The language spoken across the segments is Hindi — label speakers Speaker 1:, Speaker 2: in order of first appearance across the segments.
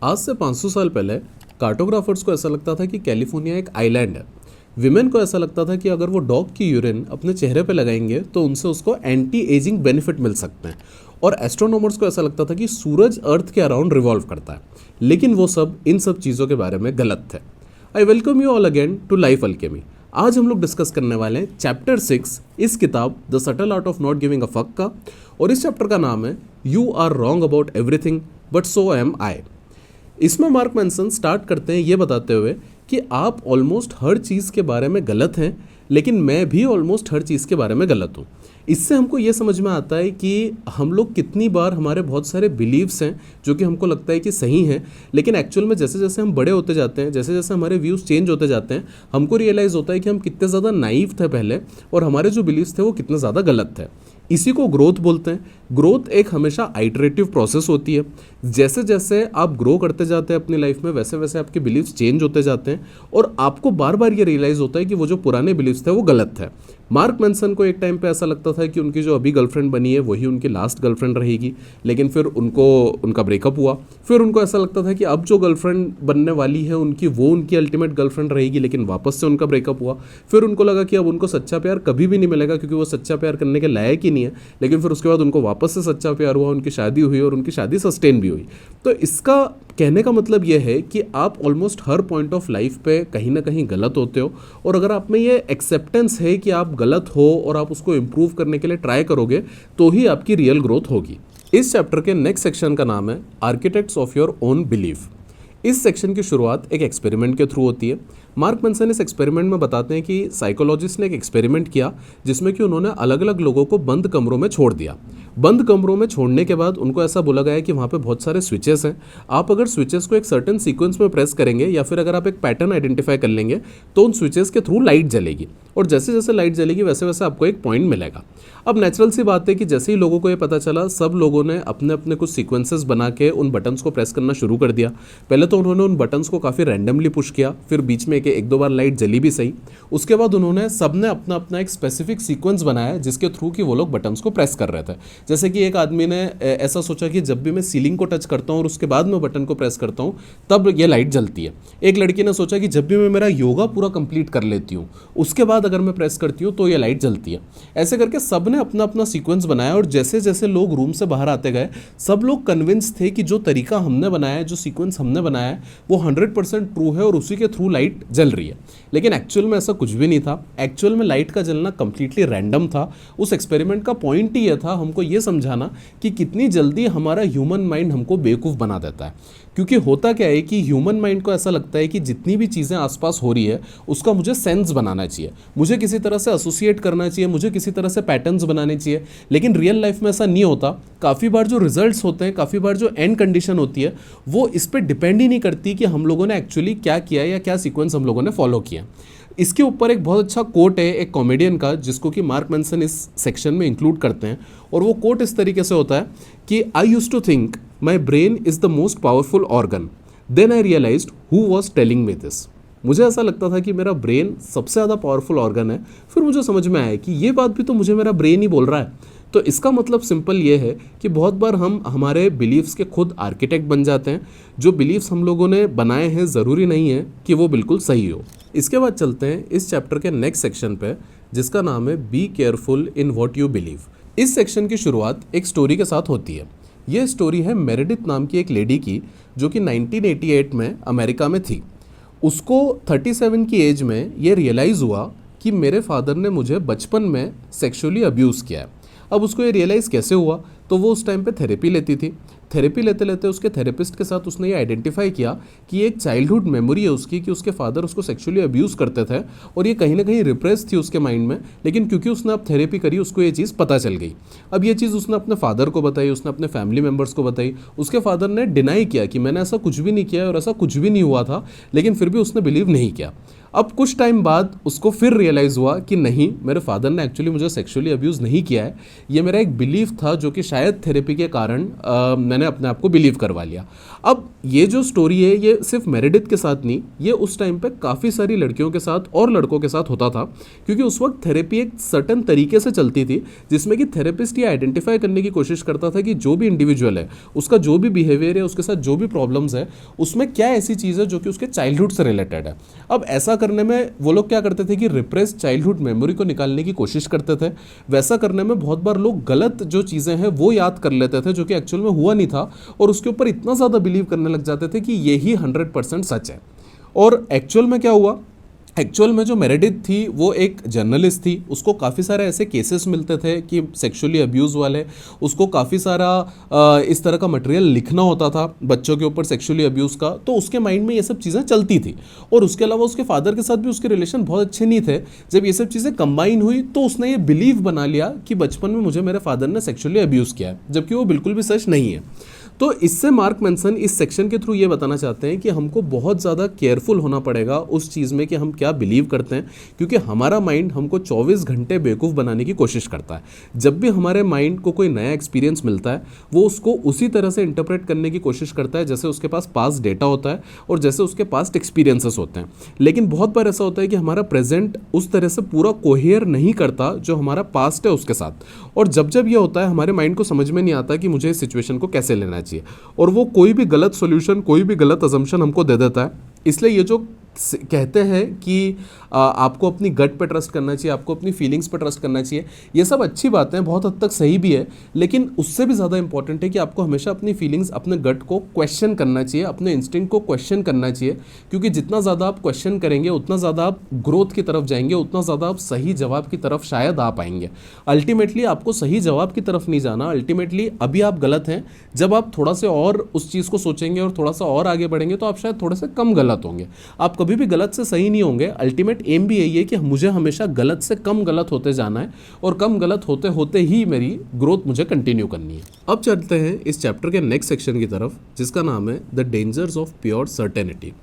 Speaker 1: आज से 500 साल पहले कार्टोग्राफर्स को ऐसा लगता था कि कैलिफोर्निया एक आइलैंड है। विमेन को ऐसा लगता था कि अगर वो डॉग की यूरिन अपने चेहरे पे लगाएंगे तो उनसे उसको एंटी एजिंग बेनिफिट मिल सकते हैं। और एस्ट्रोनॉमर्स को ऐसा लगता था कि सूरज अर्थ के अराउंड रिवॉल्व करता है। लेकिन वो सब इन सब चीज़ों के बारे में गलत थे। I welcome you all again to Life Alchemy. आज हम लोग डिस्कस करने वाले हैं चैप्टर 6 इस किताब the subtle art of not giving a fuck का। और इस चैप्टर का नाम है you are wrong about everything but so am I. इसमें मार्क मैनसन स्टार्ट करते हैं ये बताते हुए कि आप ऑलमोस्ट हर चीज़ के बारे में गलत हैं, लेकिन मैं भी ऑलमोस्ट हर चीज़ के बारे में गलत हूँ। इससे हमको ये समझ में आता है कि हम लोग कितनी बार हमारे बहुत सारे बिलीव्स हैं जो कि हमको लगता है कि सही हैं, लेकिन एक्चुअल में जैसे जैसे हम बड़े होते जाते हैं, जैसे जैसे हमारे व्यूज़ चेंज होते जाते हैं, हमको रियलाइज़ होता है कि हम कितने ज़्यादा नाइव थे पहले और हमारे जो बिलीव्स थे वो कितने ज़्यादा गलत थे। इसी को ग्रोथ बोलते हैं। ग्रोथ एक हमेशा आइटरेटिव प्रोसेस होती है। जैसे जैसे आप ग्रो करते जाते हैं अपनी लाइफ में, वैसे वैसे आपके बिलीव्स चेंज होते जाते हैं और आपको बार बार ये रियलाइज़ होता है कि वो जो पुराने बिलीव्स थे वो गलत थे। मार्क मैनसन को एक टाइम पे ऐसा लगता था कि उनकी जो अभी गर्लफ्रेंड बनी है वही उनकी लास्ट गर्लफ्रेंड रहेगी, लेकिन फिर उनका ब्रेकअप हुआ। फिर उनको ऐसा लगता था कि अब जो गर्लफ्रेंड बनने वाली है उनकी अल्टीमेट गर्लफ्रेंड रहेगी, लेकिन वापस से उनका ब्रेकअप हुआ। फिर उनको लगा कि अब उनको सच्चा प्यार कभी भी नहीं मिलेगा क्योंकि वो सच्चा प्यार करने के लायक ही नहीं है, लेकिन फिर उसके बाद उनको वापस से सच्चा प्यार हुआ, उनकी शादी हुई और उनकी शादी सस्टेन भी हुई। तो इसका कहने का मतलब यह है कि आप almost her point of life पे कहीं ना कहीं गलत होते हो, और अगर आप में ये एक्सेप्टेंस है कि आप गलत हो और आप उसको इम्प्रूव करने के लिए ट्राई करोगे तो ही आपकी रियल ग्रोथ होगी। इस चैप्टर के नेक्स्ट सेक्शन का नाम है architects of your own belief. इस सेक्शन की शुरुआत एक एक्सपेरिमेंट के थ्रू होती है। मार्क मैनसन इस एक्सपेरिमेंट में बताते हैं कि साइकोलॉजिस्ट ने एक एक्सपेरिमेंट किया जिसमें कि उन्होंने अलग अलग लोगों को बंद कमरों में छोड़ दिया। बंद कमरों में छोड़ने के बाद उनको ऐसा बोला गया कि वहाँ पे बहुत सारे स्विचेस हैं। आप अगर स्विचेस को एक सर्टेन सीक्वेंस में प्रेस करेंगे या फिर अगर आप एक पैटर्न आइडेंटिफाई कर लेंगे तो उन स्विचेस के थ्रू लाइट जलेगी, और जैसे जैसे लाइट जलेगी वैसे वैसे आपको एक पॉइंट मिलेगा। अब नेचुरल सी बात है कि जैसे ही लोगों को ये पता चला, सब लोगों ने अपने अपने कुछ सीक्वेंसेस बना के उन बटन्स को प्रेस करना शुरू कर दिया। पहले तो उन्होंने उन बटन्स को काफ़ी रैंडमली पुश किया, फिर बीच में एक दो बार लाइट जली भी सही। उसके बाद उन्होंने सबने अपना अपना एक स्पेसिफिक सीक्वेंस बनाया जिसके थ्रू कि वो लोग बटन्स को प्रेस कर रहे थे। जैसे कि एक आदमी ने ऐसा सोचा कि जब भी मैं सीलिंग को टच करता हूँ और उसके बाद मैं बटन को प्रेस करता हूँ तब ये लाइट जलती है। एक लड़की ने सोचा कि जब भी मैं मेरा योगा पूरा कंप्लीट कर लेती हूँ उसके बाद अगर मैं प्रेस करती हूँ तो ये लाइट जलती है। ऐसे करके सब ने अपना अपना सीक्वेंस बनाया, और जैसे जैसे लोग रूम से बाहर आते गए सब लोग कन्विंस थे कि जो तरीका हमने बनाया है, जो सीक्वेंस हमने बनाया है वो 100% ट्रू है और उसी के थ्रू लाइट जल रही है। लेकिन एक्चुअल में ऐसा कुछ भी नहीं था। एक्चुअल में लाइट का जलना कंप्लीटली रैंडम था। उस एक्सपेरिमेंट का पॉइंट ही यह था हमको ये समझाना कि कितनी जल्दी हमारा ह्यूमन माइंड हमको बेवकूफ़ बना देता है। क्योंकि होता क्या है कि ह्यूमन माइंड को ऐसा लगता है कि जितनी भी चीज़ें आसपास हो रही है उसका मुझे सेंस बनाना चाहिए, मुझे किसी तरह से एसोसिएट करना चाहिए, मुझे किसी तरह से पैटर्न्स बनाने चाहिए। लेकिन रियल लाइफ में ऐसा नहीं होता। काफ़ी बार जो रिजल्ट्स होते हैं, काफ़ी बार जो एंड कंडीशन होती है वो इस पर डिपेंड ही नहीं करती कि हम लोगों ने एक्चुअली क्या किया या क्या सीक्वेंस हम लोगों ने फॉलो किया। इसके ऊपर एक बहुत अच्छा कोट है एक कॉमेडियन का जिसको कि मार्क मैनसन इस सेक्शन में इंक्लूड करते हैं, और वो कोट इस तरीके से होता है कि I used to think my brain is the most powerful organ, then I realised who was telling me this. मुझे ऐसा लगता था कि मेरा ब्रेन सबसे ज़्यादा पावरफुल ऑर्गन है, फिर मुझे समझ में आया कि ये बात भी तो मुझे मेरा ब्रेन ही बोल रहा है। तो इसका मतलब सिंपल ये है कि बहुत बार हम हमारे बिलीव्स के खुद आर्किटेक्ट बन जाते हैं। जो बिलीव्स हम लोगों ने बनाए हैं ज़रूरी नहीं है कि वो बिल्कुल सही हो। इसके बाद चलते हैं इस चैप्टर के नेक्स्ट सेक्शन पे जिसका नाम है be careful in what you believe. इस सेक्शन की शुरुआत एक स्टोरी के साथ होती है। यह स्टोरी है मेरेडिथ नाम की एक लेडी की जो कि 1988 में अमेरिका में थी। उसको 37 की एज में ये रियलाइज़ हुआ कि मेरे फादर ने मुझे बचपन में सेक्सुअली अब्यूज़ किया है। अब उसको ये रियलाइज़ कैसे हुआ, तो वो उस टाइम पे थेरेपी लेती थी। थेरेपी लेते लेते उसके थेरेपिस्ट के साथ उसने ये आइडेंटिफाई किया कि एक चाइल्डहुड मेमोरी है उसकी कि उसके फादर उसको सेक्सुअली अब्यूज़ करते थे और ये कहीं ना कहीं रिप्रेस थी उसके माइंड में। लेकिन क्योंकि उसने अब थेरेपी करी उसको ये चीज़ पता चल गई। अब ये चीज़ उसने अपने फादर को बताई, उसने अपने फैमिली मेम्बर्स को बताई। उसके फादर ने डिनाई किया कि मैंने ऐसा कुछ भी नहीं किया और ऐसा कुछ भी नहीं हुआ था, लेकिन फिर भी उसने बिलीव नहीं किया। अब कुछ टाइम बाद उसको फिर रियलाइज़ हुआ कि नहीं, मेरे फादर ने एक्चुअली मुझे सेक्सुअली अब्यूज़ नहीं किया है, ये मेरा एक बिलीफ था जो कि शायद थेरेपी के कारण मैंने अपने आप को बिलीव करवा लिया। अब ये जो स्टोरी है ये सिर्फ मेरेडिथ के साथ नहीं, ये उस टाइम पे काफ़ी सारी लड़कियों के साथ और लड़कों के साथ होता था, क्योंकि उस वक्त थेरेपी एक सर्टन तरीके से चलती थी जिसमें कि थेरेपिस्ट ये आइडेंटिफाई करने की कोशिश करता था कि जो भी इंडिविजुअल है उसका जो भी बिहेवियर है, उसके साथ जो भी प्रॉब्लम्स है, उसमें क्या ऐसी चीज़ है जो कि उसके चाइल्डहुड से रिलेटेड है। अब ऐसा करने में वो लोग क्या करते थे कि रिप्रेस चाइल्डहुड मेमोरी को निकालने की कोशिश करते थे। वैसा करने में बहुत बार लोग गलत जो चीज़ें हैं वो याद कर लेते थे जो कि एक्चुअल में हुआ नहीं था, और उसके ऊपर इतना ज़्यादा बिलीव करने लग जाते थे कि यही 100% सच है। और एक्चुअल में क्या हुआ, एक्चुअल में जो मेरेडिथ थी वो एक जर्नलिस्ट थी, उसको काफ़ी सारे ऐसे केसेस मिलते थे कि सेक्सुअली अब्यूज़ वाले, उसको काफ़ी सारा इस तरह का मटेरियल लिखना होता था बच्चों के ऊपर सेक्सुअली अब्यूज़ का, तो उसके माइंड में ये सब चीज़ें चलती थी। और उसके अलावा उसके फादर के साथ भी उसके रिलेशन बहुत अच्छे नहीं थे। जब ये सब चीज़ें कंबाइन हुई तो उसने ये बिलीव बना लिया कि बचपन में मुझे मेरे फादर ने सेक्सुअली अब्यूज़ किया है, जबकि वो बिल्कुल भी सच नहीं है। तो इससे मार्क मैनसन इस सेक्शन के थ्रू ये बताना चाहते हैं कि हमको बहुत ज़्यादा केयरफुल होना पड़ेगा उस चीज़ में कि हम क्या बिलीव करते हैं, क्योंकि हमारा माइंड हमको 24 घंटे बेवकूफ़ बनाने की कोशिश करता है। जब भी हमारे माइंड को कोई नया एक्सपीरियंस मिलता है वो उसको उसी तरह से इंटरप्रेट करने की कोशिश करता है जैसे उसके पास पास्ट डेटा होता है और जैसे उसके पास्ट एक्सपीरियंसेस होते हैं। लेकिन बहुत बार ऐसा होता है कि हमारा प्रेजेंट उस तरह से पूरा कोहेयर नहीं करता जो हमारा पास्ट है उसके साथ, और जब जब ये होता है हमारे माइंड को समझ में नहीं आता कि मुझे इस सिचुएशन को कैसे लेना चाहिए, और वो कोई भी गलत सॉल्यूशन, कोई भी गलत अजम्पशन हमको दे देता है। इसलिए ये जो कहते हैं कि आपको अपनी गट पे ट्रस्ट करना चाहिए, आपको अपनी फीलिंग्स पे ट्रस्ट करना चाहिए, ये सब अच्छी बातें हैं, बहुत हद तक सही भी है, लेकिन उससे भी ज़्यादा इंपॉर्टेंट है कि आपको हमेशा अपनी फीलिंग्स, अपने गट को क्वेश्चन करना चाहिए, अपने इंस्टिंक्ट को क्वेश्चन करना चाहिए, क्योंकि जितना ज़्यादा आप क्वेश्चन करेंगे उतना ज़्यादा आप ग्रोथ की तरफ जाएंगे, उतना ज़्यादा आप सही जवाब की तरफ शायद आ पाएंगे। अल्टीमेटली आपको सही जवाब की तरफ नहीं जाना, अल्टीमेटली अभी आप गलत हैं, जब आप थोड़ा से और उस चीज़ को सोचेंगे और थोड़ा सा और आगे बढ़ेंगे तो आप शायद थोड़े से कम गलत होंगे। आप कभी भी गलत से सही नहीं होंगे। अल्टीमेट एम भी यही है कि मुझे हमेशा गलत से कम गलत होते जाना है, और कम गलत होते होते ही मेरी ग्रोथ मुझे कंटिन्यू करनी है। अब चलते हैं इस चैप्टर के नेक्स्ट सेक्शन की तरफ जिसका नाम है the dangers of pure certainty.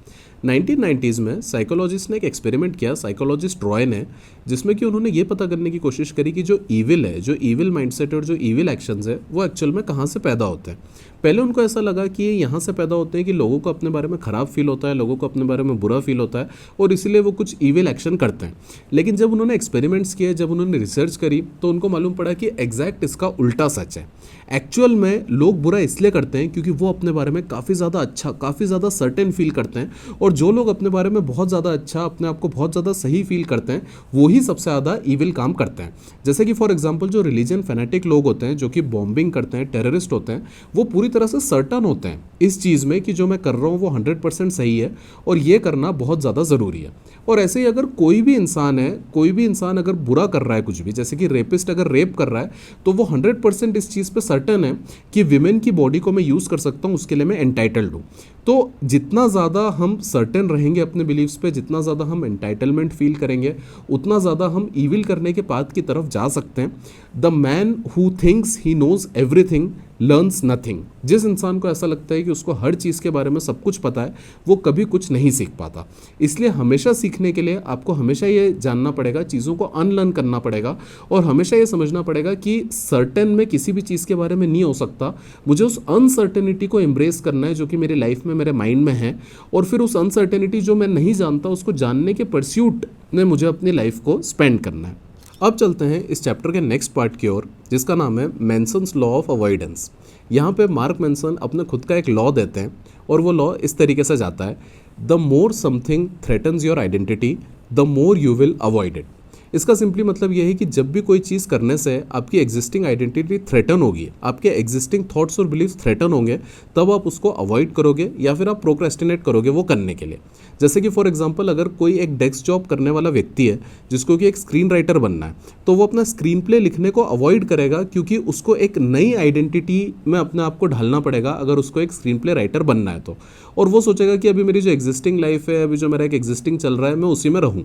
Speaker 1: 1990s में साइकोलॉजिस्ट ने एक एक्सपेरिमेंट किया, साइकोलॉजिस्ट रॉय ने, जिसमें कि उन्होंने ये पता करने की कोशिश करी कि जो ईविल है, जो ईविल माइंडसेट और जो ईविल एक्शंस है वो एक्चुअल में कहाँ से पैदा होते हैं। पहले उनको ऐसा लगा कि ये यहाँ से पैदा होते हैं कि लोगों को अपने बारे में ख़राब फील होता है, लोगों को अपने बारे में बुरा फील होता है और इसीलिए वो कुछ ईविल एक्शन करते हैं। लेकिन जब उन्होंने एक्सपेरिमेंट्स किए, जब उन्होंने रिसर्च करी तो उनको मालूम पड़ा कि एग्जैक्ट इसका उल्टा सच है। एक्चुअल में लोग बुरा इसलिए करते हैं क्योंकि वो अपने बारे में काफ़ी ज़्यादा अच्छा, काफ़ी ज़्यादा सर्टेन फील करते हैं, और जो लोग अपने बारे में बहुत ज़्यादा अच्छा, अपने आप को बहुत ज़्यादा सही फील करते हैं, वो ही सबसे ज़्यादा ईविल काम करते हैं। जैसे कि फॉर एग्जांपल जो रिलीजन फैनेटिक लोग होते हैं, जो कि बॉम्बिंग करते हैं, टेररिस्ट होते हैं, वो पूरी तरह से सर्टन होते हैं इस चीज़ में कि जो मैं कर रहा हूँ वो 100% सही है और ये करना बहुत ज़्यादा ज़रूरी है। और ऐसे ही अगर कोई भी इंसान है, कोई भी इंसान अगर बुरा कर रहा है कुछ भी, जैसे कि रेपिस्ट अगर रेप कर रहा है, तो वो 100% इस चीज़ पे सर्टन है कि विमेन की बॉडी को मैं यूज़ कर सकता हूँ, उसके लिए मैं एंटाइटल्ड हूँ। तो जितना ज़्यादा हम सर्टेन रहेंगे अपने बिलीव्स पे, जितना ज़्यादा हम एंटाइटलमेंट फील करेंगे, उतना ज़्यादा हम ईविल करने के पाथ की तरफ जा सकते हैं। The man who thinks he knows everything learns nothing. जिस इंसान को ऐसा लगता है कि उसको हर चीज़ के बारे में सब कुछ पता है, वो कभी कुछ नहीं सीख पाता। इसलिए हमेशा सीखने के लिए आपको हमेशा ये जानना पड़ेगा, चीज़ों को अनलर्न करना पड़ेगा, और हमेशा ये समझना पड़ेगा कि सर्टेन में किसी भी चीज़ के बारे में नहीं हो सकता। मुझे उस अनसर्टेनिटी को एम्ब्रेस करना है जो कि मेरी लाइफ में, मेरे माइंड में है, और फिर उस अनसर्टेनिटी जो मैं नहीं जानता उसको जानने के परस्यूट में मुझे अपनी लाइफ को स्पेंड करना है। अब चलते हैं इस चैप्टर के नेक्स्ट पार्ट की ओर जिसका नाम है मैनसन्स लॉ ऑफ अवॉइडेंस। यहाँ पे मार्क मैनसन अपने खुद का एक लॉ देते हैं और वो लॉ इस तरीके से जाता है, the more something threatens your identity the more you will avoid it. इसका सिंपली मतलब ये है कि जब भी कोई चीज़ करने से आपकी एग्जिस्टिंग आइडेंटिटी थ्रेटन होगी, आपके एग्जिस्टिंग थॉट्स और बिलीफ्स थ्रेटन होंगे, तब आप उसको अवॉइड करोगे या फिर आप प्रोक्रेस्टिनेट करोगे वो करने के लिए। जैसे कि फॉर एग्जांपल अगर कोई एक डेस्क जॉब करने वाला व्यक्ति है जिसको कि एक स्क्रीन राइटर बनना है, तो वो अपना स्क्रीन प्ले लिखने को अवॉइड करेगा क्योंकि उसको एक नई आइडेंटिटी में अपने आप को ढालना पड़ेगा अगर उसको एक स्क्रीन प्ले राइटर बनना है तो। और वो सोचेगा कि अभी मेरी जो एग्जिस्टिंग लाइफ है, अभी जो मेरा एक एग्जिस्टिंग चल रहा है, मैं उसी में रहूँ।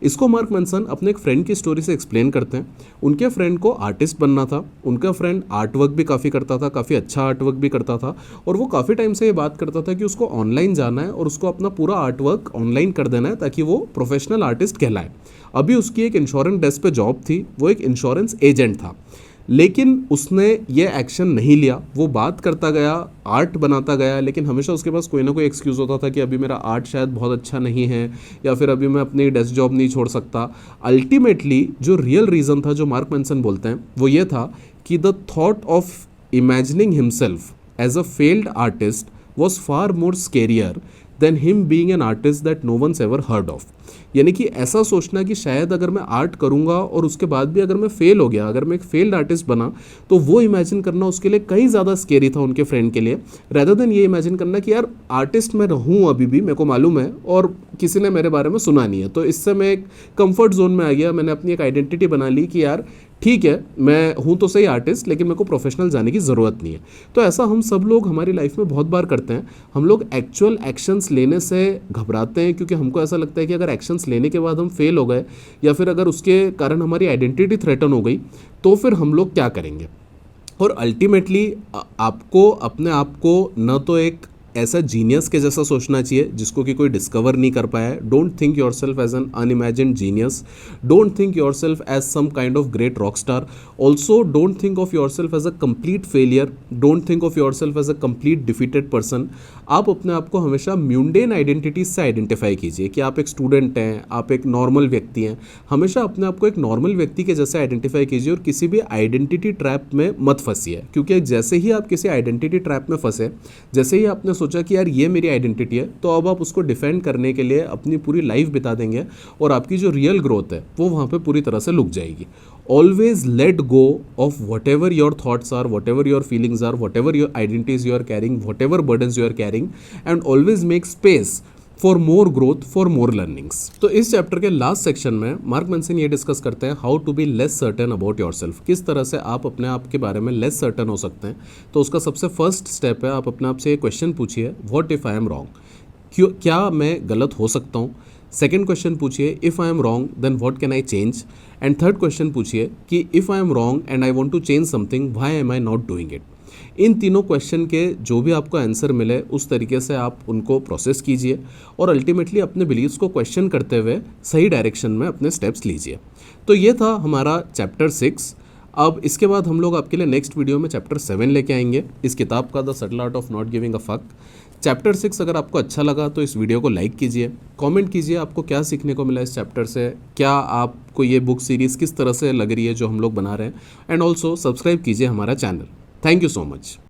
Speaker 1: इसको मार्क मैनसन अपने एक फ्रेंड की स्टोरी से एक्सप्लेन करते हैं। उनके फ्रेंड को आर्टिस्ट बनना था, उनका फ्रेंड आर्ट वर्क भी काफ़ी करता था, काफ़ी अच्छा आर्ट वर्क भी करता था, और वो काफ़ी टाइम से ये बात करता था कि उसको ऑनलाइन जाना है और उसको अपना पूरा आर्ट वर्क ऑनलाइन कर देना है ताकि वो प्रोफेशनल आर्टिस्ट कहलाए। अभी उसकी एक इंश्योरेंस डेस्क पे जॉब थी, वो एक इंश्योरेंस एजेंट था, लेकिन उसने ये एक्शन नहीं लिया। वो बात करता गया, आर्ट बनाता गया, लेकिन हमेशा उसके पास कोई ना कोई एक्सक्यूज़ होता था कि अभी मेरा आर्ट शायद बहुत अच्छा नहीं है, या फिर अभी मैं अपनी डेस्क जॉब नहीं छोड़ सकता। अल्टीमेटली जो रियल रीज़न था, जो मार्क मैनसन बोलते हैं, वो ये था कि the thought of imagining himself as a failed artist was far more scarier than him being an artist that no one's ever heard of. यानी कि ऐसा सोचना कि शायद अगर मैं आर्ट करूंगा और उसके बाद भी अगर मैं फेल हो गया, अगर मैं एक फेल्ड आर्टिस्ट बना, तो वो इमेजिन करना उसके लिए कहीं ज़्यादा स्केरी था उनके फ्रेंड के लिए, रेदर देन ये इमेजिन करना कि यार आर्टिस्ट मैं रहूँ अभी भी, मेरे को मालूम है और किसी ने मेरे बारे में सुना नहीं है। तो इससे मैं एक कंफर्ट जोन में आ गया, मैंने अपनी एक आइडेंटिटी बना ली कि यार ठीक है, मैं हूँ तो सही आर्टिस्ट, लेकिन मेरे को प्रोफेशनल जाने की ज़रूरत नहीं है। तो ऐसा हम सब लोग हमारी लाइफ में बहुत बार करते हैं। हम लोग एक्चुअल एक्शंस लेने से घबराते हैं क्योंकि हमको ऐसा लगता है कि अगर एक्शंस लेने के बाद हम फेल हो गए, या फिर अगर उसके कारण हमारी आइडेंटिटी थ्रेटन हो गई, तो फिर हम लोग क्या करेंगे। और अल्टीमेटली आपको अपने आप को न तो एक ऐसा जीनियस के जैसा सोचना चाहिए जिसको कि कोई डिस्कवर नहीं कर पाया है। Don't think yourself as an unimagined genius, don't think yourself as some kind of great rock star, also don't think of yourself as a complete failure, don't think of yourself as a complete defeated person. आप अपने आप को हमेशा म्यूंडेन आइडेंटिटीज से आइडेंटिफाई कीजिए कि आप एक स्टूडेंट हैं, आप एक नॉर्मल व्यक्ति हैं। हमेशा अपने आप को एक नॉर्मल व्यक्ति के जैसे आइडेंटिफाई कीजिए और किसी भी आइडेंटिटी ट्रैप में मत फंसिए, क्योंकि जैसे ही आप किसी आइडेंटिटी ट्रैप में फंसे, जैसे ही आपने सोचा कि यार ये मेरी आइडेंटिटी है, तो अब आप उसको डिफेंड करने के लिए अपनी पूरी लाइफ बिता देंगे और आपकी जो रियल ग्रोथ है वो वहाँ पे पूरी तरह से लुक जाएगी। Always let go of whatever your thoughts are, whatever your feelings are, whatever your identities you are carrying, whatever burdens you are carrying, and always make space for more growth, for more learnings. तो इस चैप्टर के लास्ट सेक्शन में मार्क मैनसन ये डिस्कस करते हैं how to be less certain about yourself, किस तरह से आप अपने आप के बारे में लेस सर्टेन हो सकते हैं। तो उसका सबसे फर्स्ट स्टेप है, आप अपने आप से ये क्वेश्चन पूछिए, what if I am wrong, क्या मैं गलत हो सकता हूँ। सेकेंड क्वेश्चन पूछिए, if I am wrong then what can I change. And third question पूछिए कि if I am wrong and I want to change something, why am I not doing it. इन तीनों क्वेश्चन के जो भी आपको आंसर मिले उस तरीके से आप उनको प्रोसेस कीजिए और अल्टीमेटली अपने बिलीव्स को क्वेश्चन करते हुए सही डायरेक्शन में अपने स्टेप्स लीजिए। तो ये था हमारा चैप्टर 6। अब इसके बाद हम लोग आपके लिए नेक्स्ट वीडियो में चैप्टर 7 लेके आएंगे, इस किताब का the subtle art of not giving a fuck. Chapter 6 अगर आपको अच्छा लगा तो इस वीडियो को लाइक कीजिए, कमेंट कीजिए आपको क्या सीखने को मिला इस चैप्टर से, क्या आपको ये बुक सीरीज़ किस तरह से लग रही है जो हम लोग बना रहे हैं, एंड ऑल्सो सब्सक्राइब कीजिए हमारा channel. Thank you so much.